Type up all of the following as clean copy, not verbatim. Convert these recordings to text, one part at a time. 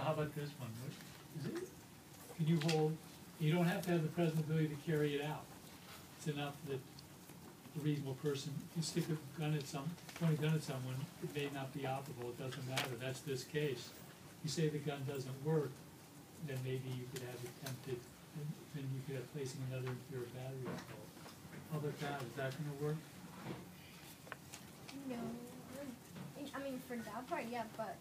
So how about this one? What, is it, can you hold, you don't have to have the present ability to carry it out. It's enough that a reasonable person, you stick a gun at point a gun at someone, it may not be operable, it doesn't matter, that's this case. You say the gun doesn't work, then maybe you could have attempted, then you could have placing another inferior battery assault. How about that, is that gonna work? No. I mean, for that part, yeah, but.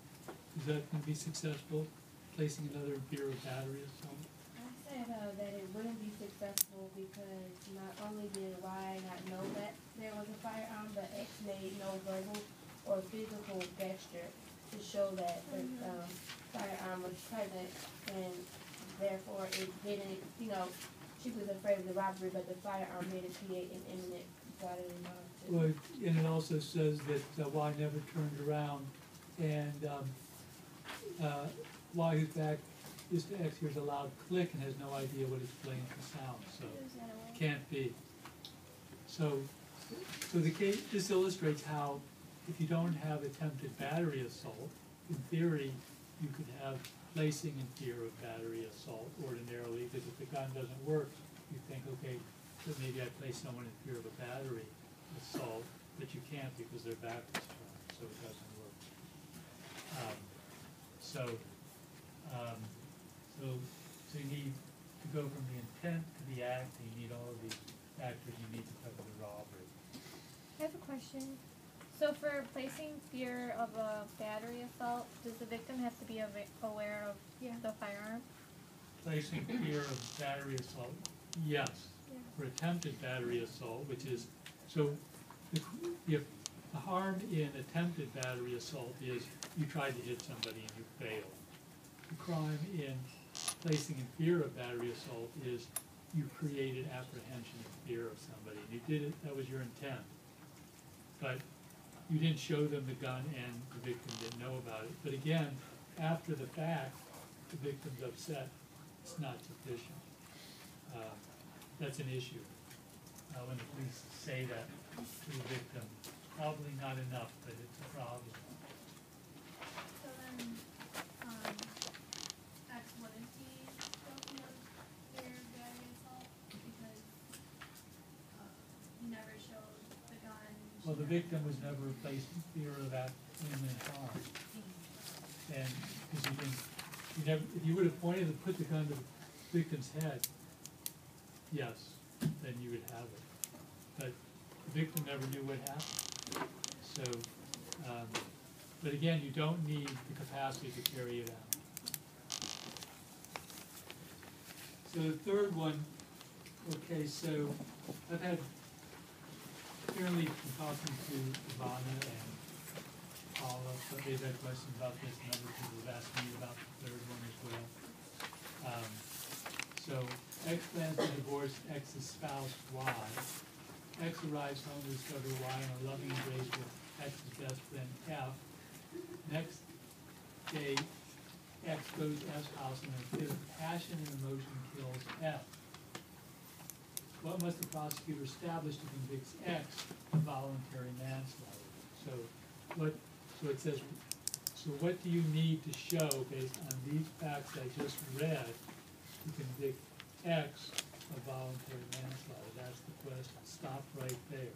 Is that gonna be successful, placing another inferior battery assault? I said that it wouldn't be successful because not only did Y not know that there was a firearm, but X made no verbal or physical gesture to show that the firearm was present, and therefore it didn't, she was afraid of the robbery, but the firearm didn't create an imminent bodily harm. Well, and it also says that Y never turned around, and Y whose back is to X hears a loud click and has no idea what explains the sound, so it can't be. So the case, this illustrates how if you don't have attempted battery assault, in theory, you could have placing in fear of battery assault ordinarily, because if the gun doesn't work, you think, okay, so maybe I place someone in fear of a battery assault, but you can't because their back is turned, so it doesn't work. So you need to go from the intent to the act, and you need all of these factors you need to cover the robbery. I have a question. So for placing fear of a battery assault, does the victim have to be aware of the firearm? Placing fear of battery assault, yes. Yeah. For attempted battery assault, which is, so the harm in attempted battery assault is you tried to hit somebody and you failed. The crime in placing in fear of battery assault is you created apprehension and fear of somebody. You did it, that was your intent. But you didn't show them the gun and the victim didn't know about it. But again, after the fact, the victim's upset, it's not sufficient. That's an issue. When the police say that to the victim, probably not enough, but it's a problem. So then, X wouldn't be guilty of fear of battery assault because he never showed the gun. Well, the victim was never placed in fear of that imminent harm. And because you didn't, you never, if you would have pointed and put the gun to the victim's head, yes, then you would have it. But the victim never knew what happened. So, but again, you don't need the capacity to carry it out. So the third one, okay, so I've had apparently from talking to Ivana and Paula, but they've had questions about this, and other people have asked me about the third one as well. So X plans to divorce X's spouse Y. X arrives home to discover Y in a loving embrace with X's best friend F. Next day, X goes to F's house and a fit of passion and emotion kills F. What must the prosecutor establish to convict X of voluntary manslaughter? So it says, so what do you need to show based on these facts I just read to convict X of voluntary manslaughter? That's the question. Stop right there.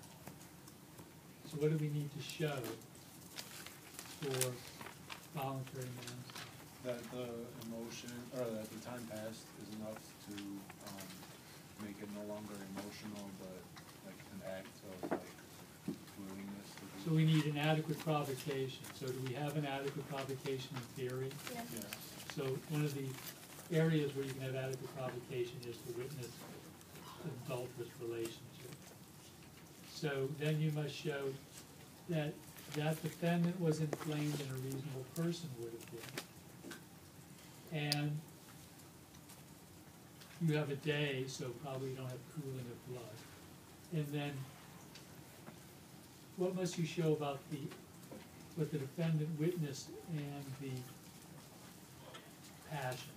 So what do we need to show for voluntary manslaughter? That the emotion, or that the time passed is enough to make it no longer emotional, but like an act of like willingness to do. So we need an adequate provocation. So do we have an adequate provocation in theory? Yeah. Yeah. So one of the areas where you can have adequate provocation is to witness an adulterous relationship. So then you must show that that defendant was inflamed and a reasonable person would have been. And you have a day, so probably you don't have cooling of blood. And then what must you show about what the defendant witnessed and the passion?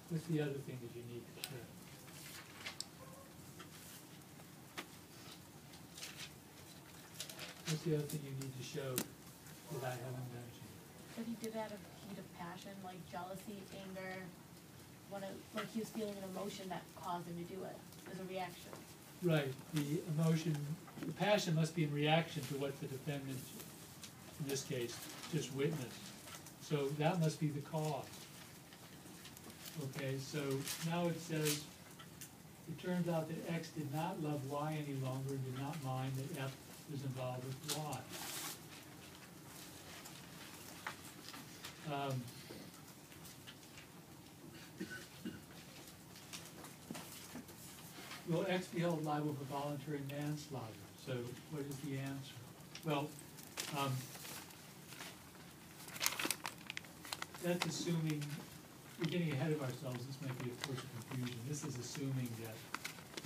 What's the other thing that you need to show? What's the other thing you need to show that I haven't mentioned? But he did it out of heat of passion, like jealousy, anger, like he was feeling an emotion that caused him to do it as a reaction. Right, the emotion, the passion must be in reaction to what the defendant, in this case, just witnessed. So that must be the cause. Okay, so now it says, it turns out that X did not love Y any longer and did not mind that F was involved with Y. Will X be held liable for voluntary manslaughter? So what is the answer? Well, that's assuming, we're getting ahead of ourselves, this might be a source of confusion. This is assuming that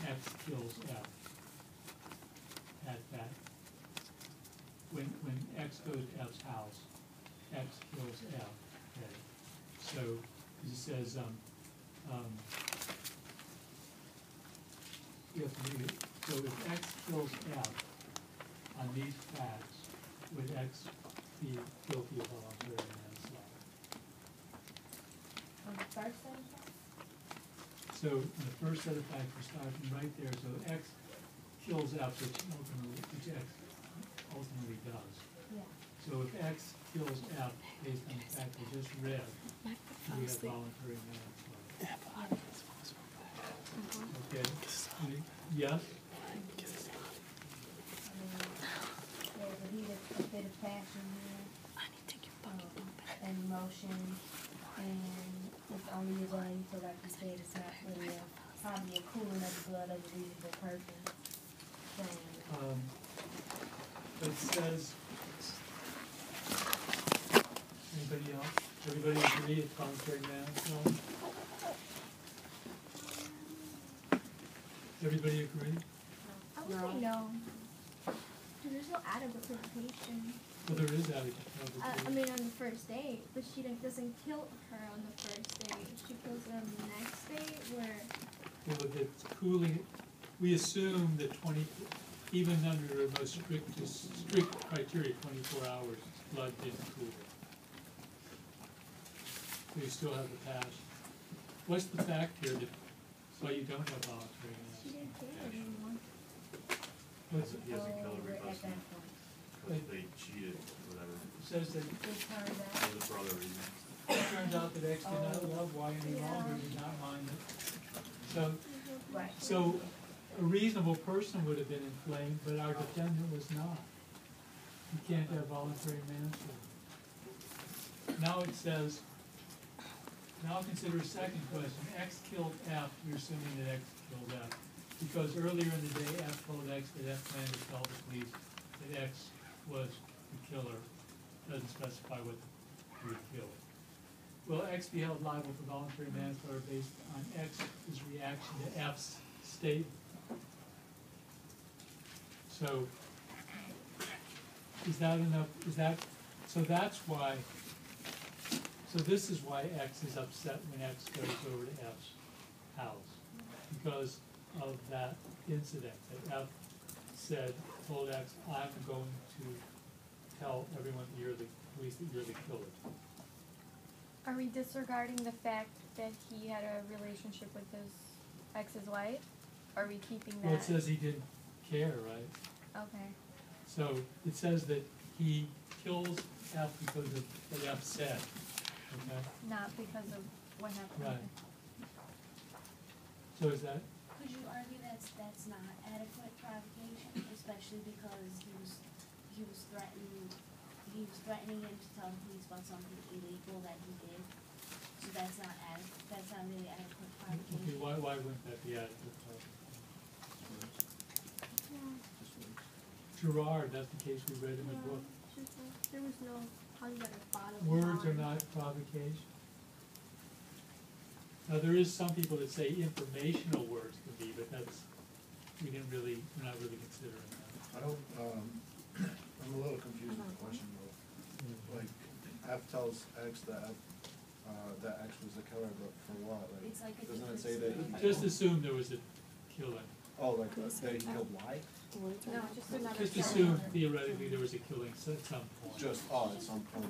X kills F at that, when X goes to F's house, X kills F, okay? So, it says, you have to read it. So if X kills F on these facts, would X be guilty of voluntary manslaughter? On the first sentence? So in the first set of facts, we're starting right there, so X kills F, which X ultimately does. Yeah. So if X kills F, based on the fact we just read, we have voluntary manslaughter. Okay, yes? There's a bit of passion here. And emotion, and it's only a day, so like you said, it's not really probably a cooling of the blood of a reasonable person. So, It says, anybody else? Everybody agree it's voluntary manslaughter? Everybody agree? I would say no. There's no adequate provocation. Well, there is adequate I provocation. mean, on the first date, but she doesn't kill her on the first date. She kills her on the next date, where Well, if it's cooling, we assume that even under the most strict criteria, 24 hours, blood didn't cool. So you still have the passion. What's the fact here that, why you don't have voluntary she manslaughter? didn't kill anyone. What's He doesn't kill we're every at person that point. because they cheated, whatever, It says that It turns for out, the brother reason. it turns out that X did not love Y any longer, did not mind it. right. So a reasonable person would have been inflamed, but our defendant was not. You can't have voluntary manslaughter. Now it says, now consider a second question. X killed F, you're assuming that X killed F. Because earlier in the day, F told X that F planned to tell the police that X was the killer. Doesn't specify what he killed. Will X be held liable for voluntary manslaughter based on X's reaction to F's statement? So, is that enough, so that's why, so this is why X is upset when X goes over to F's house. Because of that incident, that F told X, I'm going to tell everyone that you're the police that you're the killer. Are we disregarding the fact that he had a relationship with his ex's wife? Are we keeping that? Well, it says he didn't care, right? Okay. So it says that he kills F because of what F said, okay? Not because of what happened. Right. So is that, Could you argue that's not adequate provocation, especially because he was threatening him to tell the police about something illegal that he did. So that's not really adequate okay, provocation. why wouldn't that be adequate? Gerard, that's the case we read in the book. There was no husband or father. Words are not provocation. Now, there is some people that say informational words can be, but that's, we're not really considering that. I don't, I'm a little confused with the question though. Like, F tells X that X was the killer, but for what? Like, It's like a doesn't it different say that story. he Just assume there was a killing. Oh, like, that he killed Y? No, just another. Just assume theoretically there was a killing at some point. Just, at some point.